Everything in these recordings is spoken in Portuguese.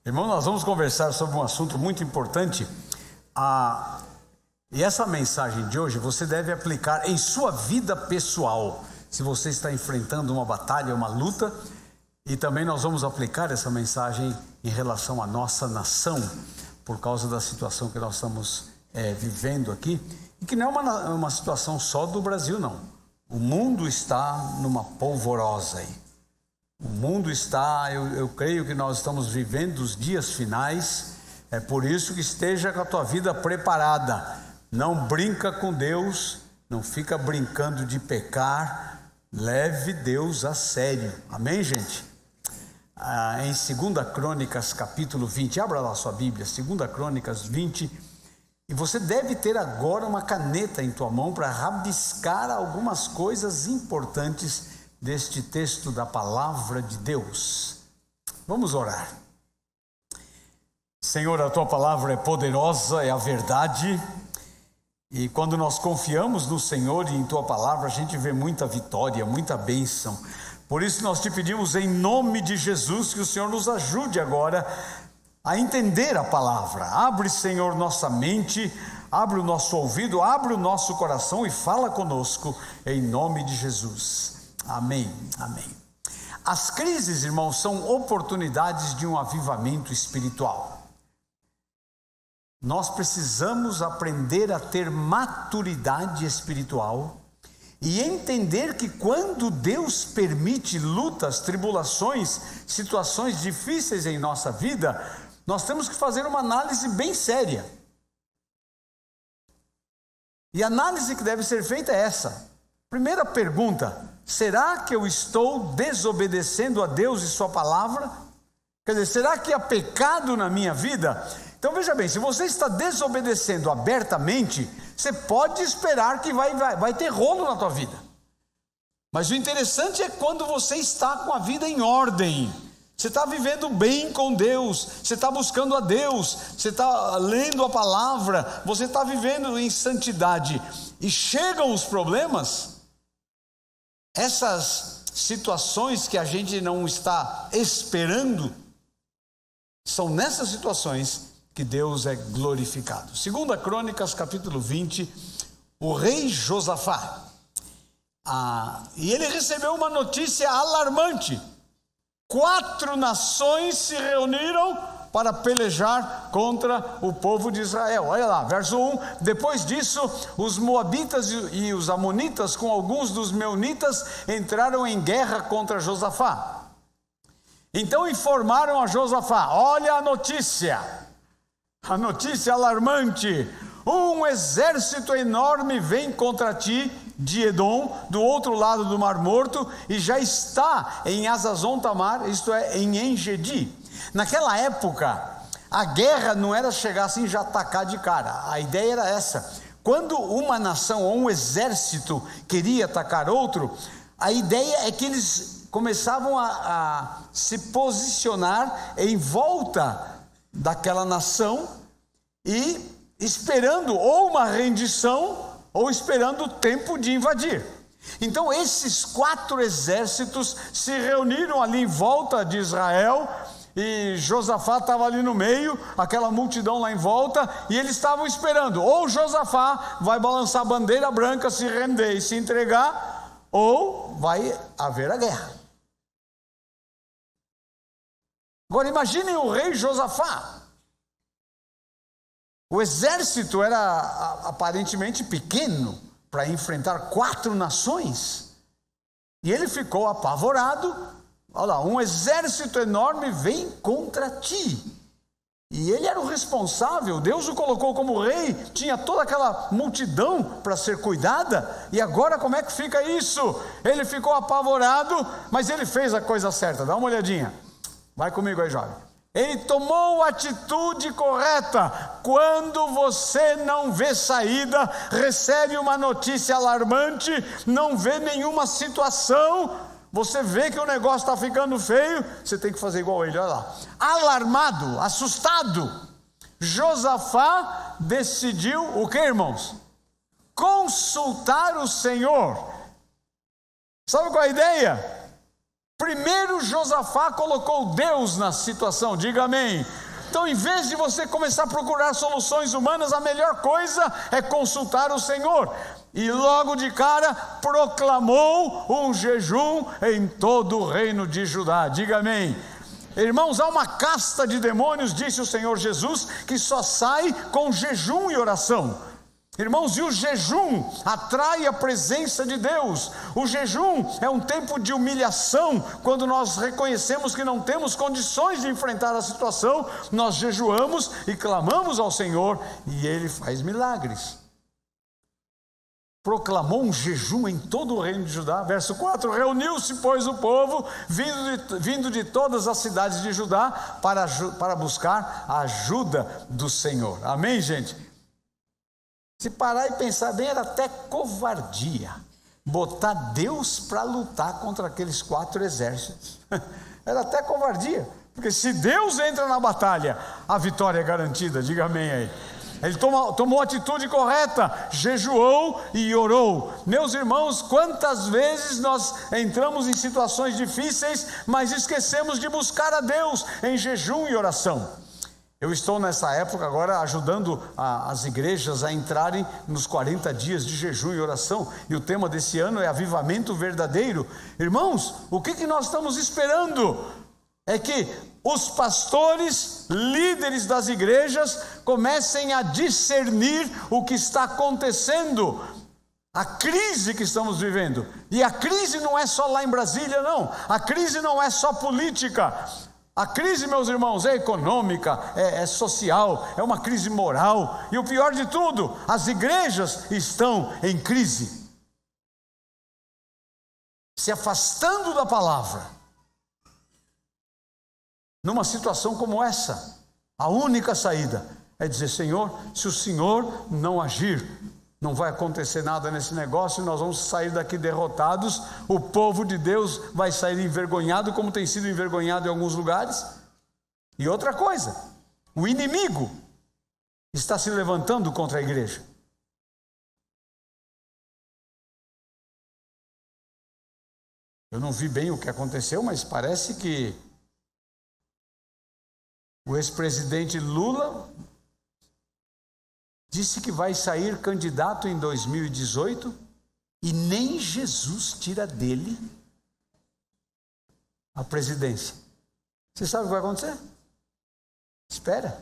Irmão, nós vamos conversar sobre um assunto muito importante. E essa mensagem de hoje você deve aplicar em sua vida pessoal, se você está enfrentando uma batalha, uma luta. E também nós vamos aplicar essa mensagem em relação à nossa nação, por causa da situação que nós estamos vivendo aqui. E que não é uma situação só do Brasil, não. O mundo está numa polvorosa aí. O mundo está, eu creio que nós estamos vivendo os dias finais. É por isso que esteja com a tua vida preparada. Não brinca com Deus, não fica brincando de pecar. Leve Deus a sério. Amém, gente? Em 2 Crônicas capítulo 20, abra lá a sua Bíblia, 2 Crônicas 20. E você deve ter agora uma caneta em tua mão para rabiscar algumas coisas importantes deste texto da palavra de Deus. Vamos orar. Senhor, a tua palavra é poderosa, é a verdade, e quando nós confiamos no Senhor e em tua palavra, a gente vê muita vitória, muita bênção. Por isso nós te pedimos em nome de Jesus que o Senhor nos ajude agora a entender a palavra. Abre, Senhor, nossa mente, abre o nosso ouvido, abre o nosso coração e fala conosco em nome de Jesus. Amém, amém. As crises, irmãos, são oportunidades de um avivamento espiritual. Nós precisamos aprender a ter maturidade espiritual e entender que quando Deus permite lutas, tribulações, situações difíceis em nossa vida, nós temos que fazer uma análise bem séria. E a análise que deve ser feita é essa. Primeira pergunta: será que eu estou desobedecendo a Deus e sua palavra? Quer dizer, será que há pecado na minha vida? Então veja bem, se você está desobedecendo abertamente, você pode esperar que vai ter rolo na tua vida. Mas o interessante é quando você está com a vida em ordem. Você está vivendo bem com Deus, você está buscando a Deus, você está lendo a palavra, você está vivendo em santidade. E chegam os problemas, essas situações que a gente não está esperando, são nessas situações que Deus é glorificado. 2 Crônicas capítulo 20, o rei Josafá, e ele recebeu uma notícia alarmante. 4 nações se reuniram para pelejar contra o povo de Israel. Olha lá, verso 1. Depois disso, os moabitas e os amonitas, com alguns dos meunitas, entraram em guerra contra Josafá. Então informaram a Josafá: olha a notícia alarmante. Um exército enorme vem contra ti de Edom, do outro lado do Mar Morto, e já está em Hazazon Tamar, isto é, em En-Gedi. Naquela época, a guerra não era chegar assim e já atacar de cara. A ideia era essa: quando uma nação ou um exército queria atacar outro, a ideia é que eles começavam a se posicionar em volta daquela nação e esperando ou uma rendição ou esperando o tempo de invadir. Então esses 4 exércitos se reuniram ali em volta de Israel, e Josafá estava ali no meio, aquela multidão lá em volta, e eles estavam esperando: ou Josafá vai balançar a bandeira branca, se render e se entregar, ou vai haver a guerra. Agora imaginem o rei Josafá. O exército era aparentemente pequeno para enfrentar 4 nações, e ele ficou apavorado. Olha lá, um exército enorme vem contra ti. E ele era o responsável, Deus o colocou como rei, tinha toda aquela multidão para ser cuidada, e agora como é que fica isso? Ele ficou apavorado, mas ele fez a coisa certa. Dá uma olhadinha, vai comigo aí, jovem. Ele tomou a atitude correta. Quando você não vê saída, recebe uma notícia alarmante, não vê nenhuma situação, você vê que o negócio está ficando feio, você tem que fazer igual ele, olha lá. Alarmado, assustado, Josafá decidiu o que, irmãos? Consultar o Senhor. Sabe qual é a ideia? Primeiro Josafá colocou Deus na situação, diga amém. Então, em vez de você começar a procurar soluções humanas, a melhor coisa é consultar o Senhor. E logo de cara proclamou um jejum em todo o reino de Judá, diga amém. Irmãos, há uma casta de demônios, disse o Senhor Jesus, que só sai com jejum e oração. Irmãos, e o jejum atrai a presença de Deus. O jejum é um tempo de humilhação. Quando nós reconhecemos que não temos condições de enfrentar a situação, nós jejuamos e clamamos ao Senhor, e Ele faz milagres. Proclamou um jejum em todo o reino de Judá. Verso 4, reuniu-se, pois, o povo, vindo de todas as cidades de Judá, para buscar a ajuda do Senhor. Amém, gente? Se parar e pensar bem, era até covardia botar Deus para lutar contra aqueles 4 exércitos. Era até covardia, porque se Deus entra na batalha, a vitória é garantida, diga amém aí. Ele tomou a atitude correta, jejuou e orou. Meus irmãos, quantas vezes nós entramos em situações difíceis, mas esquecemos de buscar a Deus em jejum e oração. Eu estou nessa época agora ajudando as igrejas a entrarem nos 40 dias de jejum e oração, e o tema desse ano é avivamento verdadeiro. Irmãos, o que nós estamos esperando? É que os pastores, líderes das igrejas, comecem a discernir o que está acontecendo, a crise que estamos vivendo. E a crise não é só lá em Brasília, não. A crise não é só política. A crise, meus irmãos, é econômica, é social, é uma crise moral. E o pior de tudo, as igrejas estão em crise, se afastando da palavra. Numa situação como essa, a única saída é dizer: Senhor, se o Senhor não agir, não vai acontecer nada nesse negócio, nós vamos sair daqui derrotados, o povo de Deus vai sair envergonhado, como tem sido envergonhado em alguns lugares. E outra coisa, o inimigo está se levantando contra a igreja. Eu não vi bem o que aconteceu, mas parece que o ex-presidente Lula disse que vai sair candidato em 2018 e nem Jesus tira dele a presidência. Você sabe o que vai acontecer? Espera.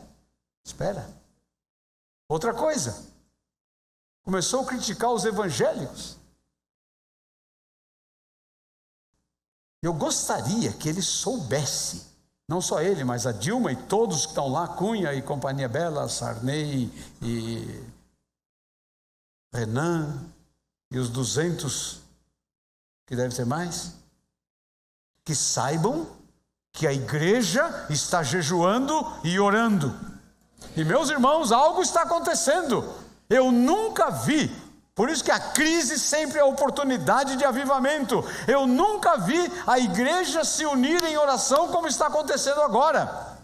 Outra coisa, começou a criticar os evangélicos. Eu gostaria que ele soubesse, não só ele, mas a Dilma e todos que estão lá, Cunha e Companhia Bela, Sarney e Renan e os 200, que deve ter mais, que saibam que a igreja está jejuando e orando. E meus irmãos, algo está acontecendo. Eu nunca vi, por isso que a crise sempre é a oportunidade de avivamento. Eu nunca vi a igreja se unir em oração como está acontecendo agora.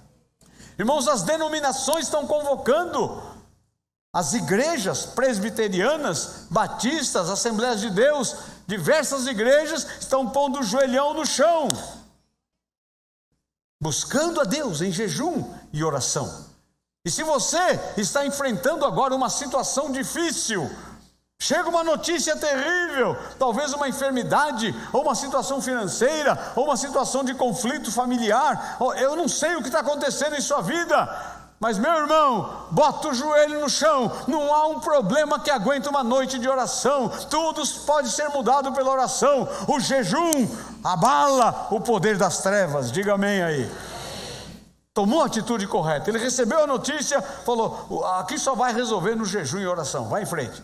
Irmãos, as denominações estão convocando, as igrejas presbiterianas, batistas, Assembleias de Deus, diversas igrejas estão pondo o joelhão no chão, buscando a Deus em jejum e oração. E se você está enfrentando agora uma situação difícil, chega uma notícia terrível, talvez uma enfermidade, ou uma situação financeira, ou uma situação de conflito familiar, eu não sei o que está acontecendo em sua vida, mas meu irmão, bota o joelho no chão, não há um problema que aguente uma noite de oração, tudo pode ser mudado pela oração. O jejum abala o poder das trevas, diga amém aí. Tomou a atitude correta, ele recebeu a notícia, falou: aqui só vai resolver no jejum e oração, vai em frente.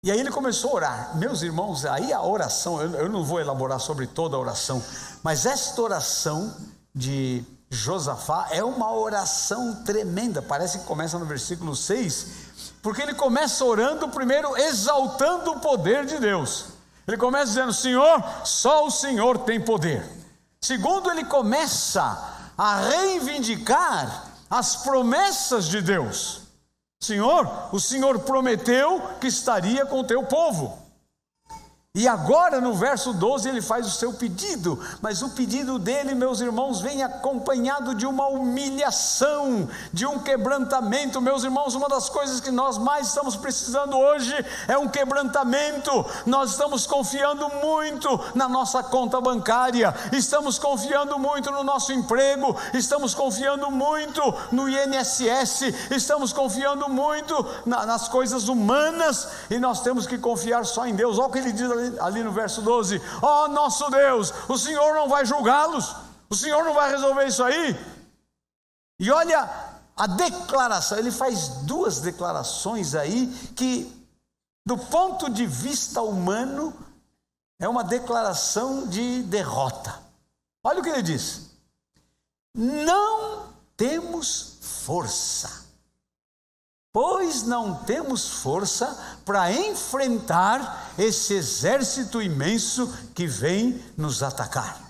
E aí ele começou a orar. Meus irmãos, aí a oração, eu não vou elaborar sobre toda a oração, mas esta oração de Josafá é uma oração tremenda. Parece que começa no versículo 6, porque ele começa orando primeiro, exaltando o poder de Deus. Ele começa dizendo: Senhor, só o Senhor tem poder. Segundo, ele começa a reivindicar as promessas de Deus. Senhor, o Senhor prometeu que estaria com o teu povo. E agora no verso 12 ele faz o seu pedido, mas o pedido dele, meus irmãos, vem acompanhado de uma humilhação, de um quebrantamento. Meus irmãos, uma das coisas que nós mais estamos precisando hoje é um quebrantamento. Nós estamos confiando muito na nossa conta bancária, estamos confiando muito no nosso emprego, estamos confiando muito no INSS, estamos confiando muito nas coisas humanas, e nós temos que confiar só em Deus. Olha o que ele diz ali no verso 12: ó nosso Deus, o Senhor não vai julgá-los, o Senhor não vai resolver isso aí. E olha a declaração, ele faz duas declarações aí que, do ponto de vista humano, é uma declaração de derrota. Olha o que ele diz: não temos força, pois não temos força para enfrentar esse exército imenso que vem nos atacar.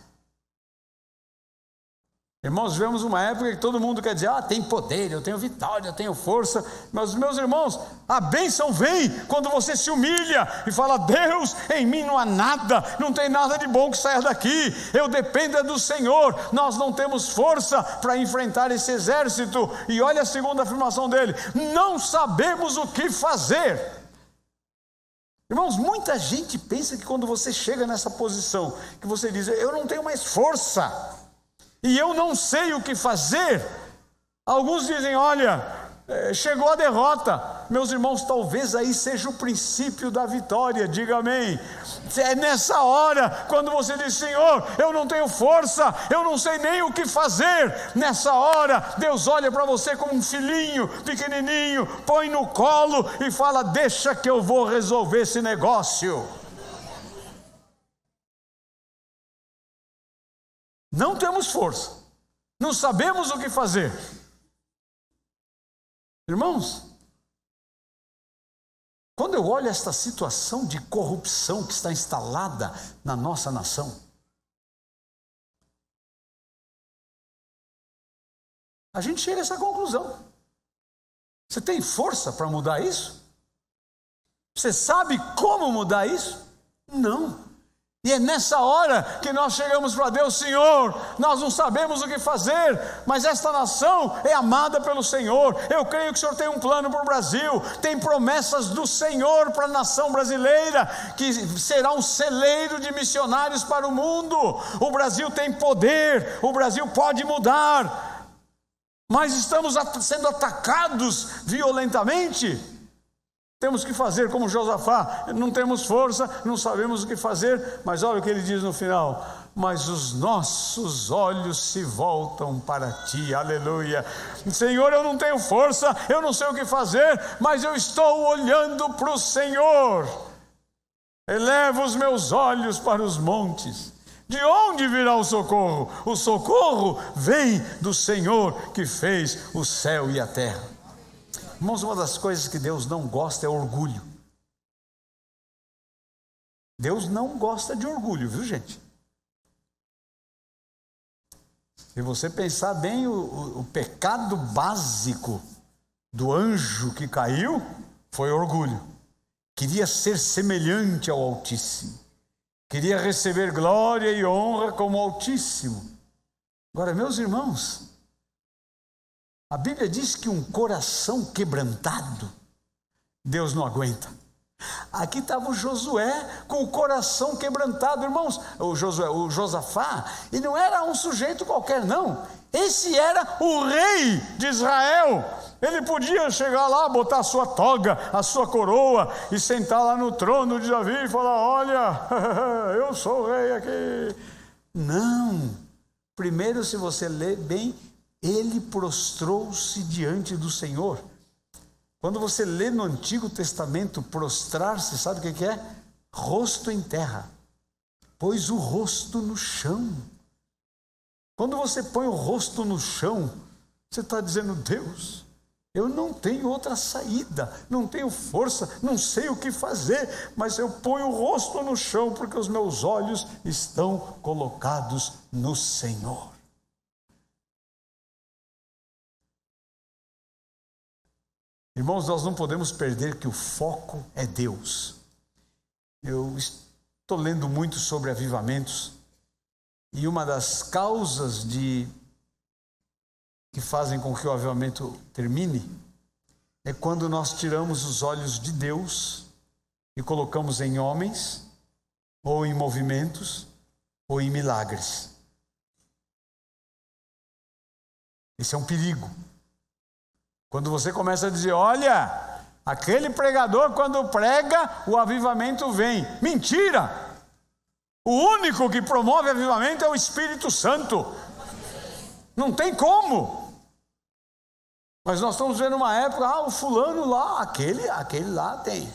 Irmãos, vivemos uma época que todo mundo quer dizer: tem poder, eu tenho vitória, eu tenho força. Mas, meus irmãos, a bênção vem quando você se humilha e fala: Deus, em mim não há nada, não tem nada de bom que saia daqui, eu dependo do Senhor. Nós não temos força para enfrentar esse exército. E olha a segunda afirmação dele: não sabemos o que fazer. Irmãos, muita gente pensa que quando você chega nessa posição, que você diz: eu não tenho mais força, e eu não sei o que fazer. Alguns dizem: olha, chegou a derrota. Meus irmãos, talvez aí seja o princípio da vitória. Diga amém. É nessa hora, quando você diz: Senhor, eu não tenho força, eu não sei nem o que fazer. Nessa hora, Deus olha para você como um filhinho pequenininho, põe no colo e fala: deixa que eu vou resolver esse negócio. Não temos força, não sabemos o que fazer. Irmãos, quando eu olho esta situação de corrupção que está instalada na nossa nação, a gente chega a essa conclusão. Você tem força para mudar isso? Você sabe como mudar isso? Não. E é nessa hora que nós chegamos para Deus: Senhor, nós não sabemos o que fazer, mas esta nação é amada pelo Senhor. Eu creio que o Senhor tem um plano para o Brasil, tem promessas do Senhor para a nação brasileira, que será um celeiro de missionários para o mundo. O Brasil tem poder, o Brasil pode mudar, mas estamos sendo atacados violentamente. Temos que fazer como Josafá: não temos força, não sabemos o que fazer. Mas olha o que ele diz no final: mas os nossos olhos se voltam para ti. Aleluia. Senhor, eu não tenho força, eu não sei o que fazer, mas eu estou olhando para o Senhor. Elevo os meus olhos para os montes. De onde virá o socorro? O socorro vem do Senhor que fez o céu e a terra. Irmãos, uma das coisas que Deus não gosta é orgulho. Deus não gosta de orgulho, viu, gente? Se você pensar bem, o pecado básico do anjo que caiu foi orgulho. Queria ser semelhante ao Altíssimo, queria receber glória e honra como Altíssimo. Agora, meus irmãos, a Bíblia diz que um coração quebrantado, Deus não aguenta. Aqui estava o Josué com o coração quebrantado. Irmãos, o Josafá, ele não era um sujeito qualquer, não. Esse era o rei de Israel. Ele podia chegar lá, botar a sua toga, a sua coroa e sentar lá no trono de Davi e falar: olha, eu sou o rei aqui. Não. Primeiro, se você ler bem, ele prostrou-se diante do Senhor. Quando você lê no Antigo Testamento, prostrar-se, sabe o que é? Rosto em terra. Pôs o rosto no chão. Quando você põe o rosto no chão, você está dizendo: Deus, eu não tenho outra saída, não tenho força, não sei o que fazer, mas eu ponho o rosto no chão porque os meus olhos estão colocados no Senhor. Irmãos, nós não podemos perder que o foco é Deus. Eu Estou lendo muito sobre avivamentos, e uma das causas que fazem com que o avivamento termine é quando nós tiramos os olhos de Deus e colocamos em homens, ou em movimentos, ou em milagres. Esse é um perigo. Quando você começa a dizer, olha, aquele pregador quando prega, o avivamento vem. Mentira! O único que promove avivamento é o Espírito Santo. Não tem como. Mas nós estamos vendo uma época, o fulano lá, aquele lá tem.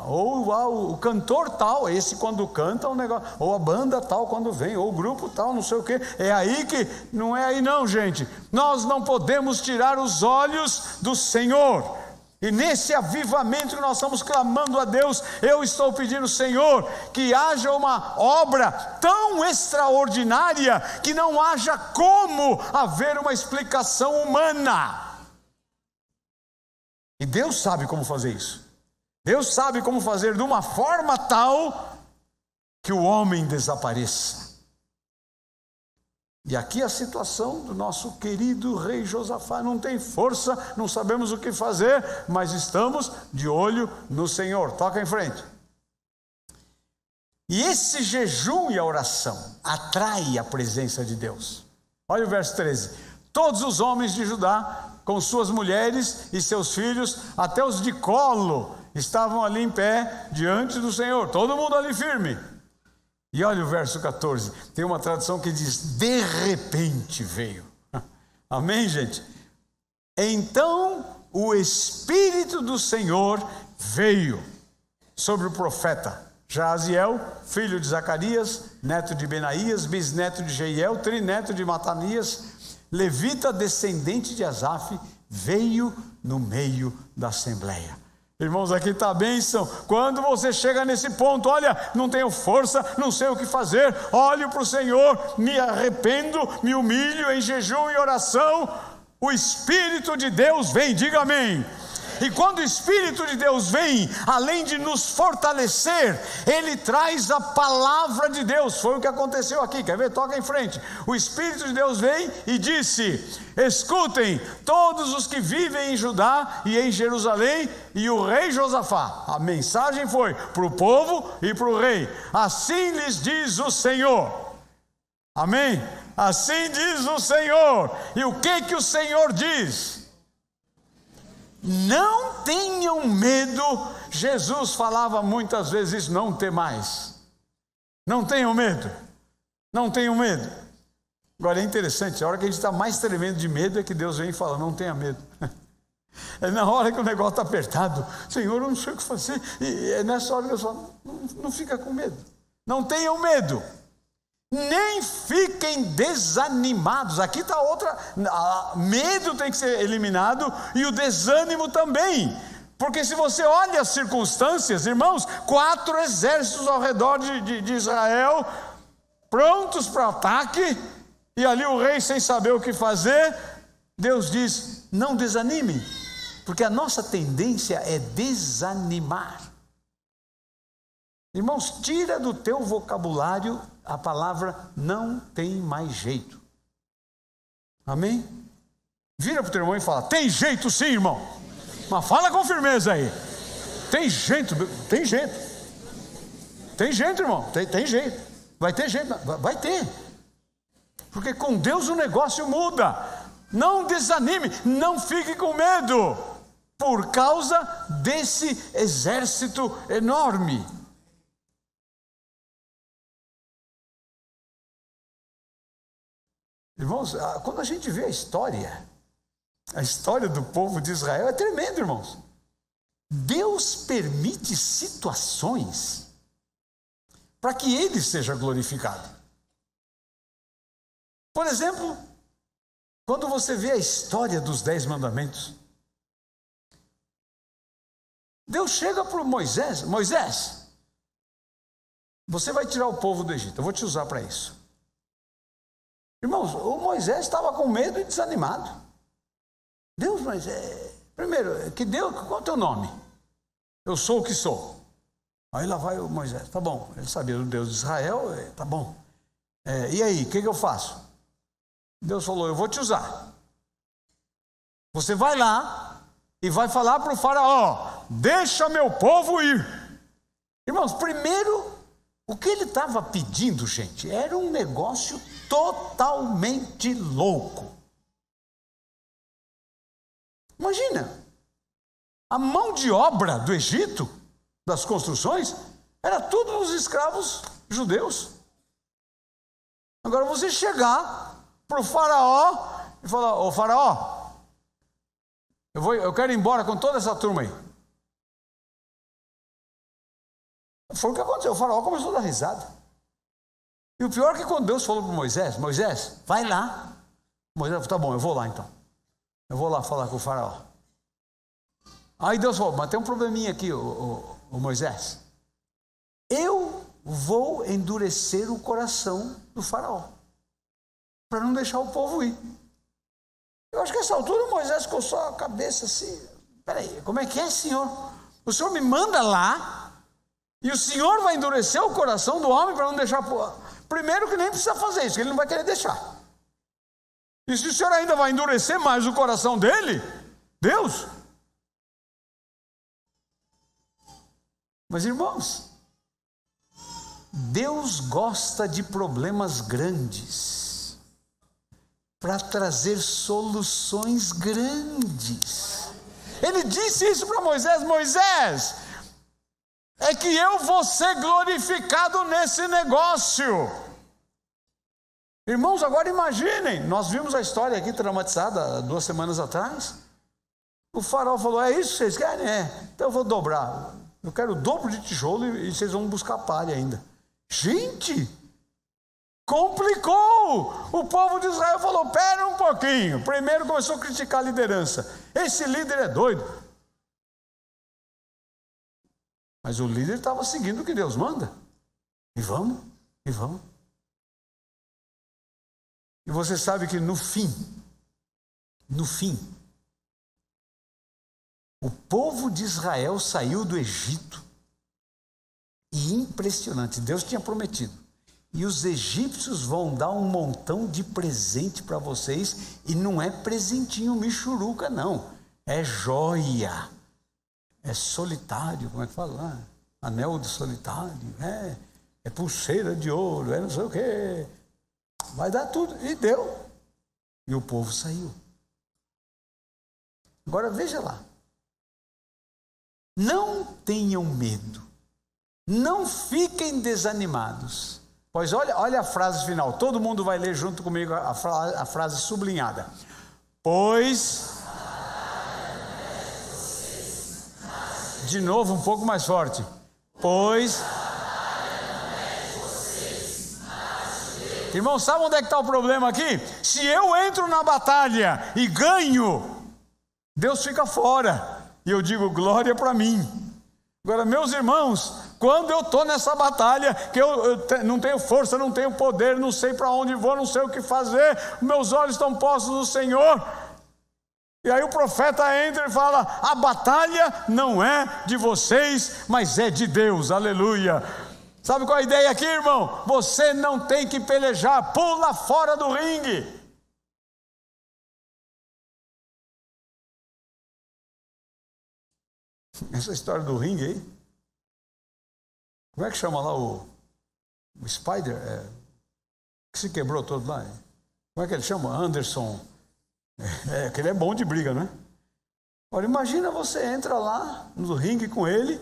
Ou o cantor tal, esse quando canta um negócio, ou a banda tal quando vem, ou o grupo tal, não sei o que. É aí que, não é aí não, gente. Nós não podemos tirar os olhos do Senhor. E nesse avivamento que nós estamos clamando a Deus, eu estou pedindo, Senhor, que haja uma obra tão extraordinária que não haja como haver uma explicação humana. E Deus sabe como fazer isso. Deus sabe como fazer de uma forma tal que o homem desapareça. E aqui a situação do nosso querido rei Josafá: não tem força, não sabemos o que fazer, mas estamos de olho no Senhor. Toca em frente. E esse jejum e a oração atrai a presença de Deus. Olha o verso 13. Todos os homens de Judá, com suas mulheres e seus filhos, até os de colo, estavam ali em pé diante do Senhor, todo mundo ali firme. E olha o verso 14, tem uma tradução que diz, de repente veio. Amém, gente? Então o Espírito do Senhor veio sobre o profeta Jaaziel, filho de Zacarias, neto de Benaías, bisneto de Jeiel, trineto de Matanias, levita descendente de Asaf, veio no meio da assembleia. Irmãos, aqui está a bênção. Quando você chega nesse ponto, olha, não tenho força, não sei o que fazer, olho para o Senhor, me arrependo, me humilho em jejum e oração, o Espírito de Deus vem, diga amém. E quando o Espírito de Deus vem, além de nos fortalecer, Ele traz a palavra de Deus. Foi o que aconteceu aqui, quer ver? Toca em frente. O Espírito de Deus veio e disse, escutem todos os que vivem em Judá e em Jerusalém e o rei Josafá. A mensagem foi para o povo e para o rei. Assim lhes diz o Senhor. Amém? Assim diz o Senhor. E o que o Senhor diz? Não tenham medo. Jesus falava muitas vezes isso, não temais. Não tenham medo. Não tenham medo. Agora é interessante, a hora que a gente está mais tremendo de medo é que Deus vem e fala, não tenha medo. É na hora que o negócio está apertado, Senhor, eu não sei o que fazer. E é nessa hora que Deus fala, não fica com medo. Não tenham medo. Nem fiquem desanimados. Aqui está outra. Medo tem que ser eliminado e o desânimo também. Porque se você olha as circunstâncias, irmãos, 4 exércitos ao redor de Israel, prontos para ataque, e ali o rei sem saber o que fazer, Deus diz, não desanimem, porque a nossa tendência é desanimar. Irmãos, tira do teu vocabulário a palavra não tem mais jeito. Amém? Vira para o teu irmão e fala, tem jeito sim, irmão. Mas fala com firmeza aí. Tem jeito, tem jeito. Tem jeito, irmão, tem jeito. Vai ter jeito, vai ter. Porque com Deus o negócio muda. Não desanime, não fique com medo. Por causa desse exército enorme. Irmãos, quando a gente vê a história do povo de Israel é tremendo, irmãos. Deus permite situações para que Ele seja glorificado. Por exemplo, quando você vê a história dos 10 mandamentos, Deus chega para Moisés, Moisés, você vai tirar o povo do Egito, eu vou te usar para isso. Irmãos, o Moisés estava com medo e desanimado. Deus, mas primeiro, qual é o teu nome? Eu sou o que sou. Aí lá vai o Moisés, tá bom, ele sabia do Deus de Israel, tá bom. E aí, o que eu faço? Deus falou, eu vou te usar. Você vai lá e vai falar para o faraó, deixa meu povo ir. Irmãos, primeiro, o que ele estava pedindo, gente, era um negócio totalmente louco. Imagina, a mão de obra do Egito, das construções, era tudo os escravos judeus. Agora você chegar para o faraó e falar, ô faraó, eu quero ir embora com toda essa turma aí. Foi o que aconteceu, o faraó começou a dar risada. E o pior é que quando Deus falou para Moisés, Moisés, vai lá. Moisés falou, tá bom, eu vou lá então. Eu vou lá falar com o faraó. Aí Deus falou, mas tem um probleminha aqui, o Moisés. Eu vou endurecer o coração do faraó, para não deixar o povo ir. Eu acho que nessa altura Moisés coçou a cabeça assim, peraí, como é que é, Senhor? O Senhor me manda lá, e o Senhor vai endurecer o coração do homem para não deixar... Primeiro que nem precisa fazer isso, que ele não vai querer deixar. E se o Senhor ainda vai endurecer mais o coração dele, Deus... Mas irmãos, Deus gosta de problemas grandes para trazer soluções grandes. Ele disse isso para Moisés, Moisés, é que eu vou ser glorificado nesse negócio. Irmãos, agora imaginem, nós vimos a história aqui traumatizada 2 semanas atrás. O faraó falou, é isso que vocês querem? Então eu vou dobrar. Eu quero o dobro de tijolo e vocês vão buscar palha ainda. Gente, complicou. O povo de Israel falou, pera um pouquinho. Primeiro começou a criticar a liderança. Esse líder é doido. Mas o líder estava seguindo o que Deus manda. E vamos. E você sabe que no fim, o povo de Israel saiu do Egito, e impressionante, Deus tinha prometido, e os egípcios vão dar um montão de presente para vocês, e não é presentinho michuruca não, é joia, é solitário, como é que fala? Anel de solitário, é pulseira de ouro, é não sei o que, vai dar tudo, e deu, e o povo saiu. Agora veja lá, não tenham medo, não fiquem desanimados, pois olha a frase final, todo mundo vai ler junto comigo a frase sublinhada, pois, de novo um pouco mais forte, pois, irmão, sabe onde é que está o problema aqui? Se eu entro na batalha e ganho, Deus fica fora. E eu digo, glória para mim. Agora, meus irmãos, quando eu estou nessa batalha, que eu não tenho força, não tenho poder, não sei para onde vou, não sei o que fazer, meus olhos estão postos no Senhor. E aí o profeta entra e fala, a batalha não é de vocês, mas é de Deus, aleluia. Sabe qual é a ideia aqui, irmão? Você não tem que pelejar, pula fora do ringue. Essa história do ringue aí, como é que chama lá o Spider, que se quebrou todo lá, como é que ele chama? Anderson, que ele é bom de briga, né? Olha, imagina você entra lá no ringue com ele,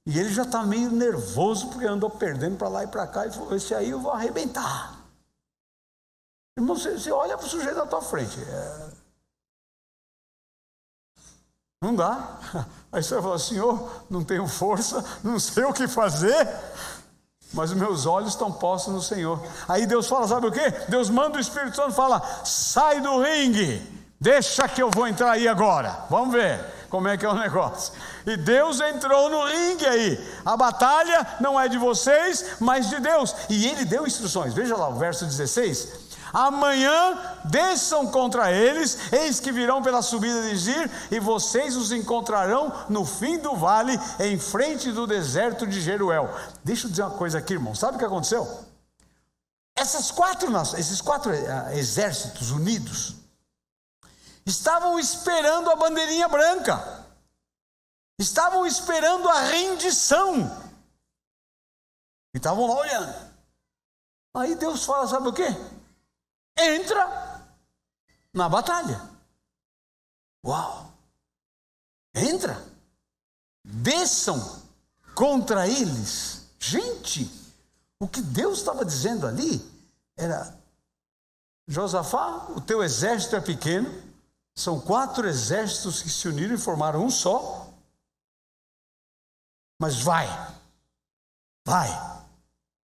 e ele já está meio nervoso, porque andou perdendo para lá e para cá, e falou, esse aí eu vou arrebentar. Irmão, você olha para o sujeito na tua frente, não dá. Aí você vai falar, Senhor, não tenho força, não sei o que fazer, mas os meus olhos estão postos no Senhor. Aí Deus fala, sabe o quê? Deus manda o Espírito Santo e fala, sai do ringue, deixa que eu vou entrar aí agora, vamos ver como é que é o negócio. E Deus entrou no ringue aí, a batalha não é de vocês, mas de Deus, e Ele deu instruções. Veja lá o verso 16, amanhã desçam contra eles, eis que virão pela subida de Zir, e vocês os encontrarão no fim do vale, em frente do deserto de Jeruel. Deixa eu dizer uma coisa aqui, irmão, sabe o que aconteceu? Esses quatro exércitos unidos estavam esperando a bandeirinha branca, estavam esperando a rendição, e estavam lá olhando. Aí Deus fala, sabe o quê? Entra na batalha. Uau! Entra, desçam contra eles. Gente, o que Deus estava dizendo ali era: Josafá, o teu exército é pequeno, são 4 exércitos que se uniram e formaram um só, mas vai,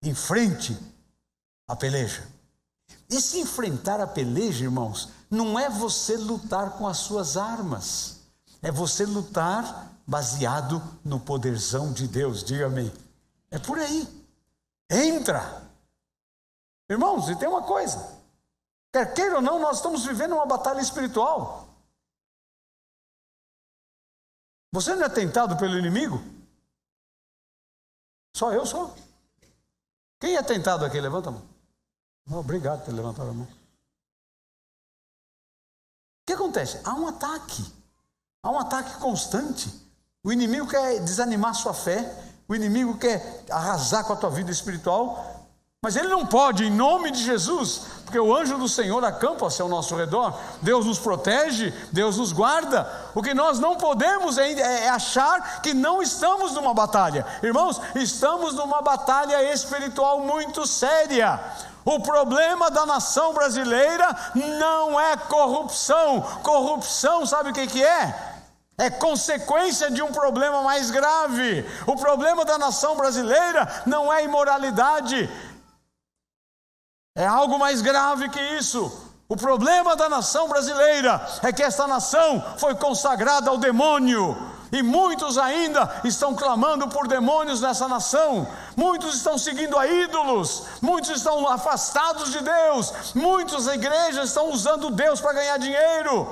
enfrente a peleja. Esse enfrentar a peleja, irmãos, não é você lutar com as suas armas, é você lutar baseado no poderzão de Deus. Diga amém. É por aí. Entra. Irmãos, e tem uma coisa, quer queira ou não, nós estamos vivendo uma batalha espiritual. Você não é tentado pelo inimigo? Só eu sou. Quem é tentado aqui? Levanta a mão. Obrigado por ter levantado a mão. O que acontece? Há um ataque constante. O inimigo quer desanimar sua fé, o inimigo quer arrasar com a tua vida espiritual, mas ele não pode, em nome de Jesus, porque o anjo do Senhor acampa-se ao nosso redor. Deus nos protege, Deus nos guarda. O que nós não podemos é achar que não estamos numa batalha. Irmãos, estamos numa batalha espiritual muito séria. O problema da nação brasileira não é corrupção. Corrupção, sabe o que é? É consequência de um problema mais grave. O problema da nação brasileira não é imoralidade. É algo mais grave que isso. O problema da nação brasileira é que esta nação foi consagrada ao demônio. E muitos ainda estão clamando por demônios nessa nação. Muitos estão seguindo a ídolos. Muitos estão afastados de Deus. Muitas igrejas estão usando Deus para ganhar dinheiro.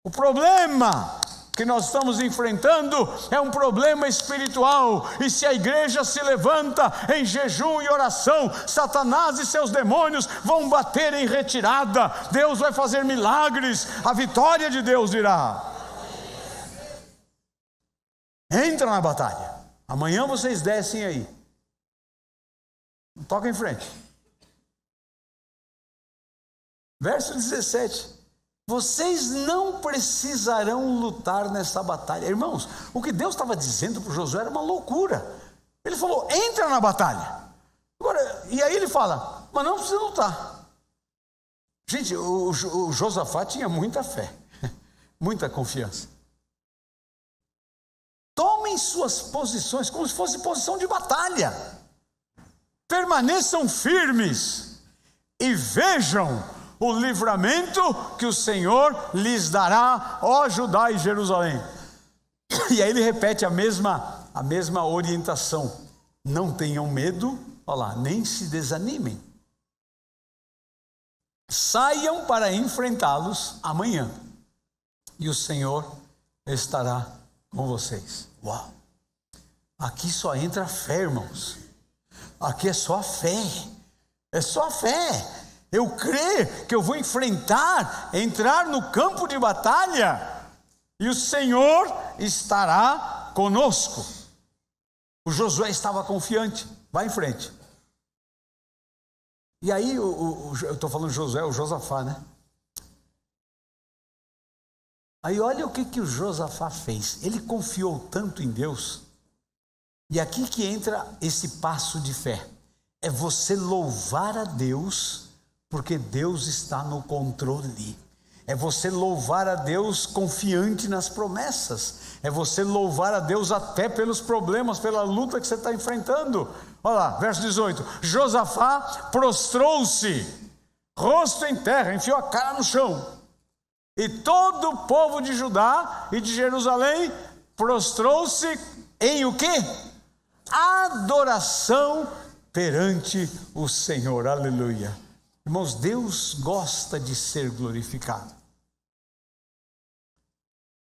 O problema que nós estamos enfrentando é um problema espiritual, e se a igreja se levanta em jejum e oração, Satanás e seus demônios vão bater em retirada. Deus vai fazer milagres, a vitória de Deus virá. Entra na batalha. Amanhã vocês descem aí, toca em frente. Verso 17: vocês não precisarão lutar nessa batalha. Irmãos, o que Deus estava dizendo para Josué era uma loucura. Ele falou: entra na batalha. Agora, e aí ele fala: mas não precisa lutar. Gente, o Josafá tinha muita fé, muita confiança. Tomem suas posições como se fosse posição de batalha. Permaneçam firmes e vejam o livramento que o Senhor lhes dará, ó Judá e Jerusalém. E aí ele repete a mesma orientação: não tenham medo, olha lá, nem se desanimem. Saiam para enfrentá-los amanhã, e o Senhor estará com vocês. Uau! Aqui só entra a fé, irmãos. Aqui é só a fé. É só a fé. Eu crer que eu vou entrar no campo de batalha, e o Senhor estará conosco. O Josué estava confiante. Vai em frente. E aí, eu estou falando de Josué, o Josafá, né? Aí olha o que o Josafá fez. Ele confiou tanto em Deus. E aqui que entra esse passo de fé. É você louvar a Deus, porque Deus está no controle. É você louvar a Deus confiante nas promessas. É você louvar a Deus até pelos problemas, pela luta que você está enfrentando. Olha lá, verso 18. Josafá prostrou-se, rosto em terra, enfiou a cara no chão. E todo o povo de Judá e de Jerusalém prostrou-se em o quê? Adoração perante o Senhor. Aleluia. Irmãos, Deus gosta de ser glorificado.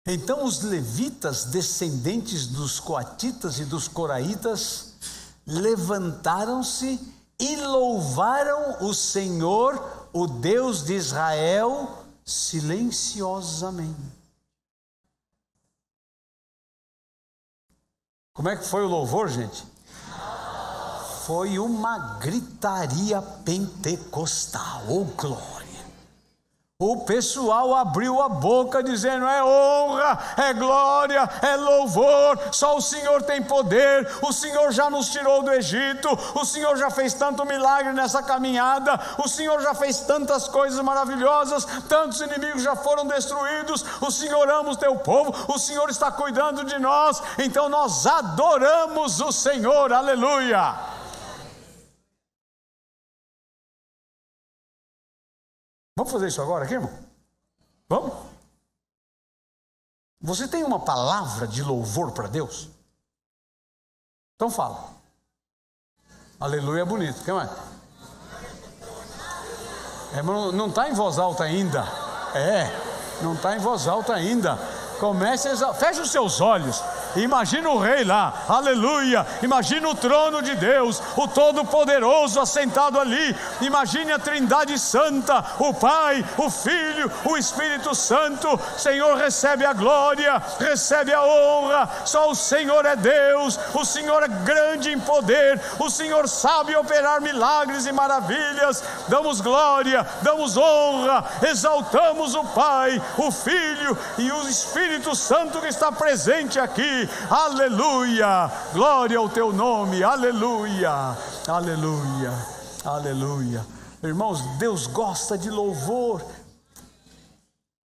Então os levitas, descendentes dos coatitas e dos coraitas, levantaram-se e louvaram o Senhor, o Deus de Israel, silenciosamente. Como é que foi o louvor, gente? Foi uma gritaria pentecostal, oh glória! O pessoal abriu a boca dizendo: é honra, é glória, é louvor, só o Senhor tem poder, o Senhor já nos tirou do Egito, o Senhor já fez tanto milagre nessa caminhada, o Senhor já fez tantas coisas maravilhosas, tantos inimigos já foram destruídos, o Senhor ama o teu povo, o Senhor está cuidando de nós, então nós adoramos o Senhor, aleluia! Vamos fazer isso agora aqui, irmão? Vamos? Você tem uma palavra de louvor para Deus? Então fala. Aleluia é bonito. O que mais? Mas não está em voz alta ainda. Não está em voz alta ainda. Comece a exaltar. Feche os seus olhos. Imagina o rei lá, aleluia, imagina o trono de Deus, o Todo-Poderoso assentado ali, imagine a Trindade Santa, o Pai, o Filho, o Espírito Santo. Senhor, recebe a glória, recebe a honra, só o Senhor é Deus, o Senhor é grande em poder, o Senhor sabe operar milagres e maravilhas. Damos glória, damos honra, exaltamos o Pai, o Filho e o Espírito Santo que está presente aqui. Aleluia, glória ao teu nome, aleluia, aleluia, aleluia. Irmãos, Deus gosta de louvor,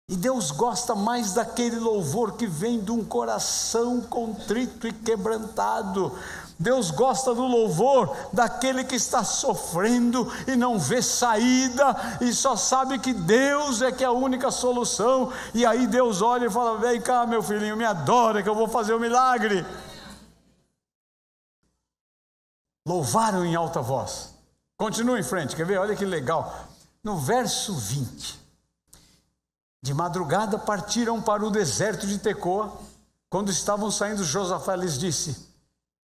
e Deus gosta mais daquele louvor que vem de um coração contrito e quebrantado. Deus gosta do louvor daquele que está sofrendo e não vê saída e só sabe que Deus é que é a única solução. E aí Deus olha e fala: vem cá, meu filhinho, me adora que eu vou fazer o milagre. Louvaram em alta voz. Continua em frente, quer ver? Olha que legal. No verso 20: de madrugada partiram para o deserto de Tecoa. Quando estavam saindo, Josafá lhes disse,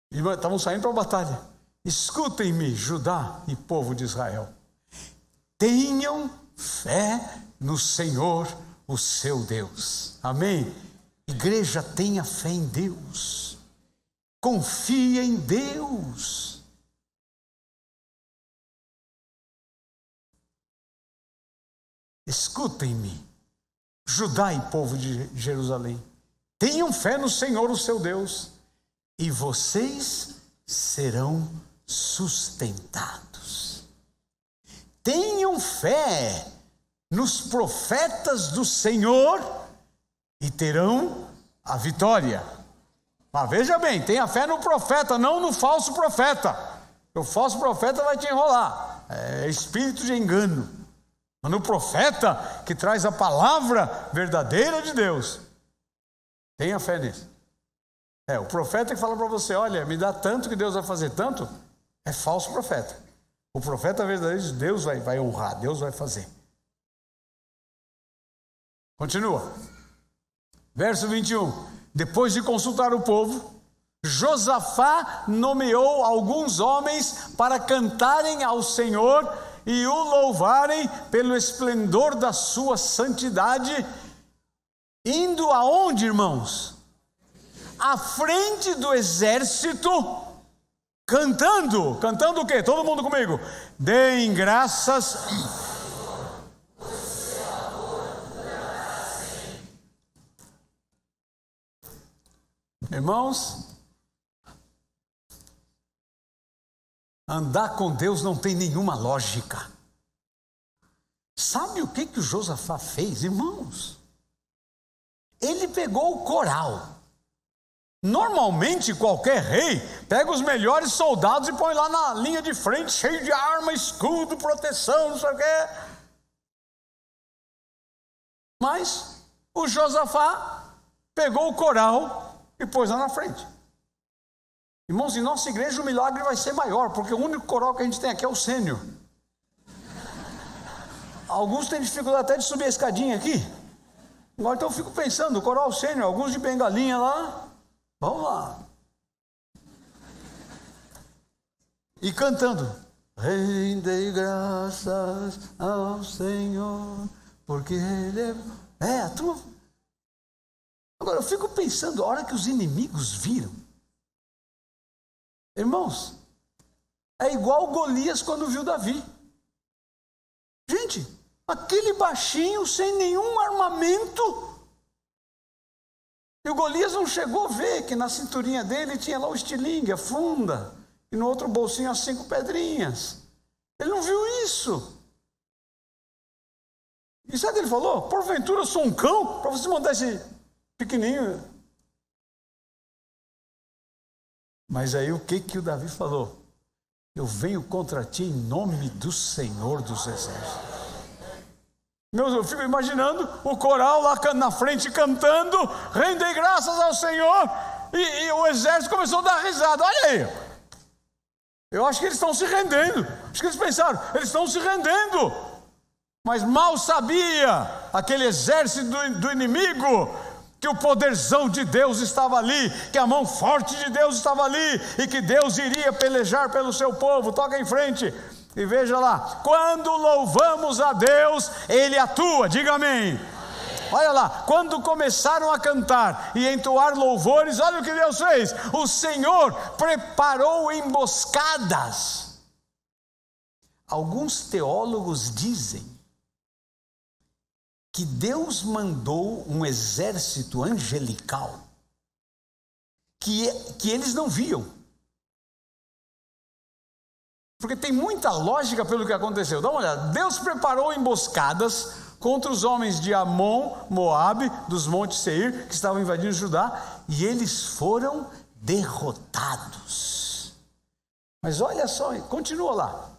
estavam saindo para a batalha: escutem-me, Judá e povo de Israel, tenham fé no Senhor, o seu Deus. Amém? Igreja, tenha fé em Deus, confia em Deus. Escutem-me, Judá e povo de Jerusalém, tenham fé no Senhor, o seu Deus, e vocês serão sustentados. Tenham fé nos profetas do Senhor e terão a vitória. Mas veja bem, tenha fé no profeta, não no falso profeta. O falso profeta vai te enrolar, é espírito de engano. Mas no profeta que traz a palavra verdadeira de Deus, tenha fé nisso. O profeta que fala para você: olha, me dá tanto que Deus vai fazer tanto, é falso profeta. O profeta verdadeiro diz: Deus vai honrar, Deus vai fazer. Continua. Verso 21. Depois de consultar o povo, Josafá nomeou alguns homens para cantarem ao Senhor e o louvarem pelo esplendor da sua santidade, indo aonde, irmãos? À frente do exército, cantando o quê? Todo mundo comigo: deem graças. Irmãos, andar com Deus não tem nenhuma lógica. Sabe o que o Josafá fez, irmãos? Ele pegou o coral. Normalmente qualquer rei pega os melhores soldados e põe lá na linha de frente, cheio de arma, escudo, proteção, não sei o quê. Mas o Josafá pegou o coral e pôs lá na frente. Irmãos, em nossa igreja o milagre vai ser maior, porque o único coral que a gente tem aqui é o sênior. Alguns têm dificuldade até de subir a escadinha aqui. Agora então eu fico pensando, o coral sênior, alguns de bengalinha lá. Vamos lá. E cantando. Rendei graças ao Senhor, porque Ele é a tua. Agora eu fico pensando, a hora que os inimigos viram, irmãos, é igual Golias quando viu Davi. Gente, aquele baixinho sem nenhum armamento. E o Golias não chegou a ver que na cinturinha dele tinha lá o estilingue, a funda. E no outro bolsinho as 5 pedrinhas. Ele não viu isso. E sabe o que ele falou? Porventura eu sou um cão para você mandar esse pequenininho. Mas aí o que o Davi falou? Eu venho contra ti em nome do Senhor dos Exércitos. Eu fico imaginando o coral lá na frente cantando, rendei graças ao Senhor, e o exército começou a dar risada. Olha aí. Eu acho que eles estão se rendendo. Acho que eles pensaram, eles estão se rendendo. Mas mal sabia aquele exército do inimigo que o poderzão de Deus estava ali, que a mão forte de Deus estava ali, e que Deus iria pelejar pelo seu povo. Toca em frente e veja lá. Quando louvamos a Deus, Ele atua. Diga amém. Olha lá, quando começaram a cantar e entoar louvores, olha o que Deus fez. O Senhor preparou emboscadas. Alguns teólogos dizem que Deus mandou um exército angelical que eles não viam. Porque tem muita lógica pelo que aconteceu. Dá uma olhada. Deus preparou emboscadas contra os homens de Amon, Moabe, dos montes Seir, que estavam invadindo Judá, e eles foram derrotados. Mas olha só, continua lá,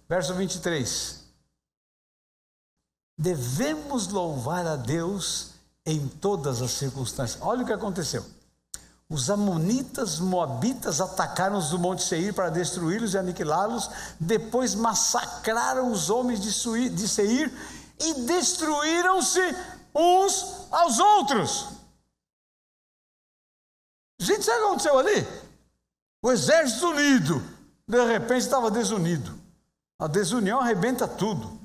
verso 23. Devemos louvar a Deus em todas as circunstâncias. Olha o que aconteceu. Os amonitas, moabitas atacaram os do monte Seir para destruí-los e aniquilá-los, depois massacraram os homens de Seir e destruíram-se uns aos outros. Gente, sabe o que aconteceu ali? O exército unido, de repente estava desunido. A desunião arrebenta tudo.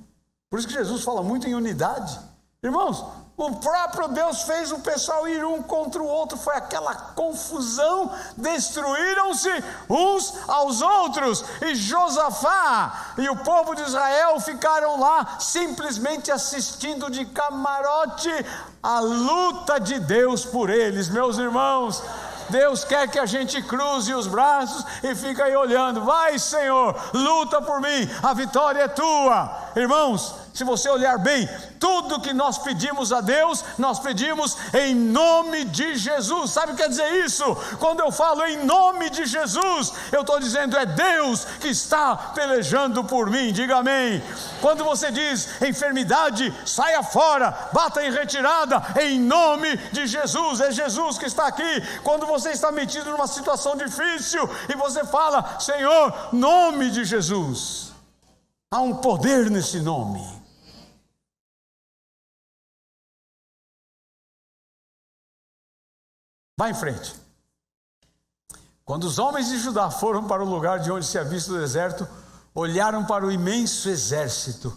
Por isso que Jesus fala muito em unidade. Irmãos, o próprio Deus fez o pessoal ir um contra o outro, foi aquela confusão, destruíram-se uns aos outros, e Josafá e o povo de Israel ficaram lá simplesmente assistindo de camarote a luta de Deus por eles. Meus irmãos, Deus quer que a gente cruze os braços e fique aí olhando. Vai, Senhor, luta por mim, a vitória é tua. Irmãos, se você olhar bem, tudo que nós pedimos a Deus, nós pedimos em nome de Jesus. Sabe o que quer dizer isso? Quando eu falo em nome de Jesus, eu estou dizendo é Deus que está pelejando por mim. Diga amém. Quando você diz enfermidade, saia fora, bata em retirada, em nome de Jesus. É Jesus que está aqui. Quando você está metido numa situação difícil e você fala, Senhor, nome de Jesus. Há um poder nesse nome. Vá em frente. Quando os homens de Judá foram para o lugar de onde se havia visto o deserto, olharam para o imenso exército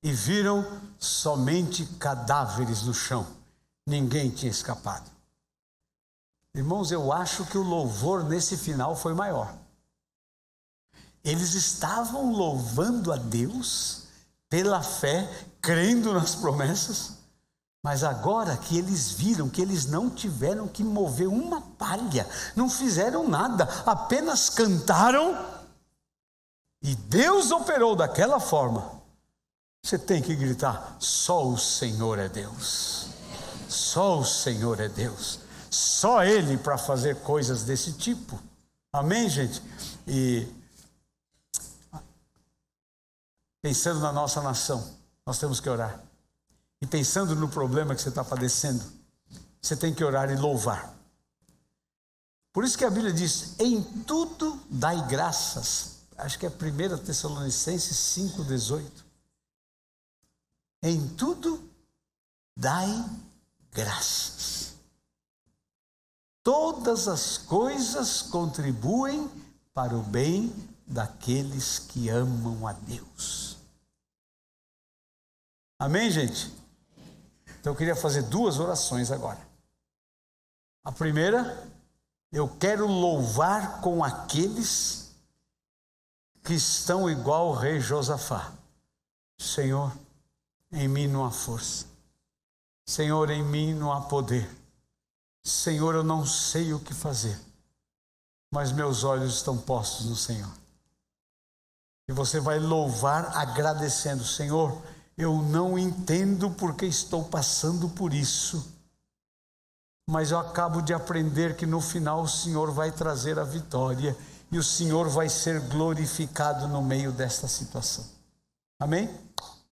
e viram somente cadáveres no chão. Ninguém tinha escapado. Irmãos, eu acho que o louvor nesse final foi maior. Eles estavam louvando a Deus pela fé, crendo nas promessas. Mas agora que eles viram que eles não tiveram que mover uma palha, não fizeram nada, apenas cantaram, e Deus operou daquela forma, você tem que gritar, só o Senhor é Deus, só o Senhor é Deus, só Ele para fazer coisas desse tipo. Amém, gente? E pensando na nossa nação, nós temos que orar. E pensando no problema que você está padecendo, você tem que orar e louvar. Por isso que a Bíblia diz, em tudo dai graças. Acho que é 1 Tessalonicenses 5,18. em tudo dai graças. Todas as coisas contribuem para o bem daqueles que amam a Deus. Amém, gente? Então eu queria fazer 2 orações agora. A primeira, eu quero louvar com aqueles que estão igual o rei Josafá. Senhor, em mim não há força. Senhor, em mim não há poder. Senhor, eu não sei o que fazer, mas meus olhos estão postos no Senhor. E você vai louvar agradecendo: Senhor, eu não entendo porque estou passando por isso, mas eu acabo de aprender que no final o Senhor vai trazer a vitória e o Senhor vai ser glorificado no meio desta situação. Amém?